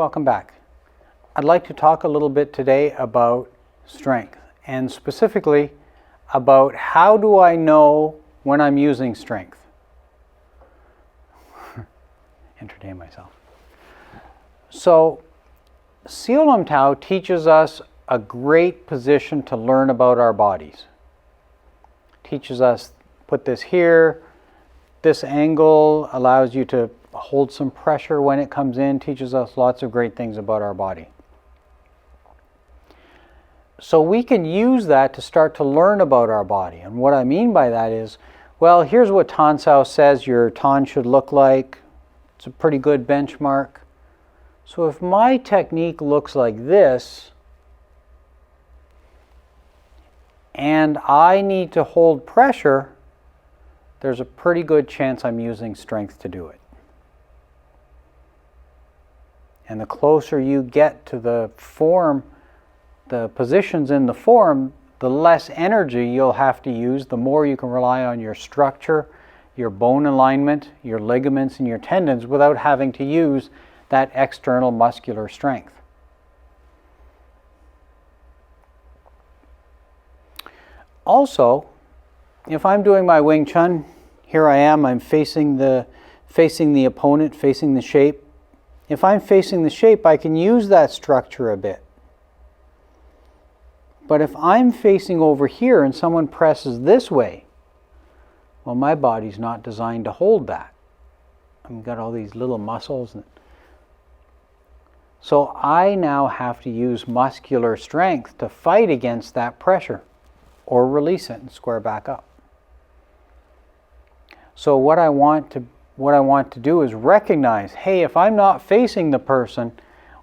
welcome back. I'd like to talk a little bit today about strength, and specifically about how do I know when I'm using strength. Entertain myself. So, Siolom Tao teaches us a great position to learn about our bodies. Teaches us, put this here, this angle allows you to hold some pressure when it comes in, teaches us lots of great things about our body. So we can use that to start to learn about our body. And what I mean by that is, well, here's what Tan Sao says your Tan should look like. It's a pretty good benchmark. So if my technique looks like this, and I need to hold pressure, there's a pretty good chance I'm using strength to do it. And the closer you get to the form, the positions in the form, the less energy you'll have to use, the more you can rely on your structure, your bone alignment, your ligaments, and your tendons without having to use that external muscular strength. Also, if I'm doing my Wing Chun, here I am, I'm facing the opponent, facing the shape. If I'm facing the shape, I can use that structure a bit. But if I'm facing over here and someone presses this way, well, my body's not designed to hold that. I've got all these little muscles. So I now have to use muscular strength to fight against that pressure or release it and square back up. So what I want to do is recognize, hey, if I'm not facing the person,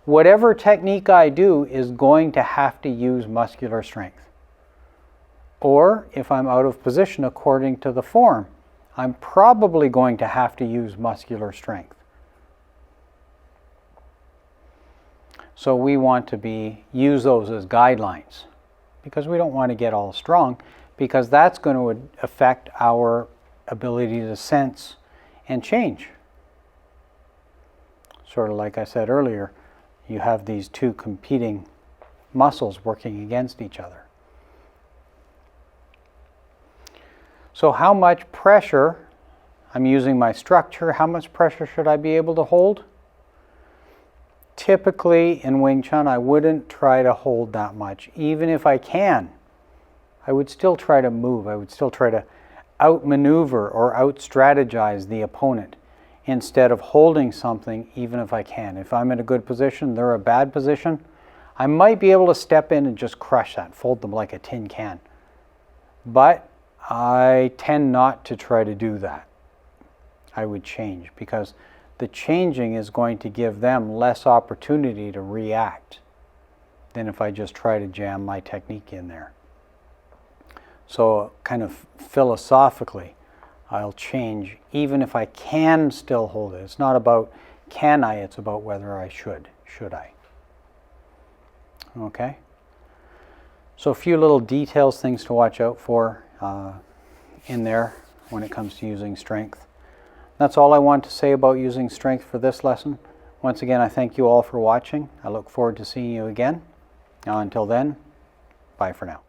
whatever technique I do is going to have to use muscular strength. Or if I'm out of position according to the form, I'm probably going to have to use muscular strength. So we want to use those as guidelines, because we don't want to get all strong, because that's going to affect our ability to sense and change. Sort of like I said earlier, you have these two competing muscles working against each other. So how much pressure, I'm using my structure, how much pressure should I be able to hold? Typically in Wing Chun, I wouldn't try to hold that much. Even if I can, I would still try to move. I would still try to outmaneuver or out-strategize the opponent instead of holding something, even if I can. If I'm in a good position, they're a bad position, I might be able to step in and just crush that, fold them like a tin can. But I tend not to try to do that. I would change, because the changing is going to give them less opportunity to react than if I just try to jam my technique in there. So kind of philosophically, I'll change even if I can still hold it. It's not about can I, it's about whether I should. Should I? Okay? So a few little details, things to watch out for in there when it comes to using strength. That's all I want to say about using strength for this lesson. Once again, I thank you all for watching. I look forward to seeing you again. Until then, bye for now.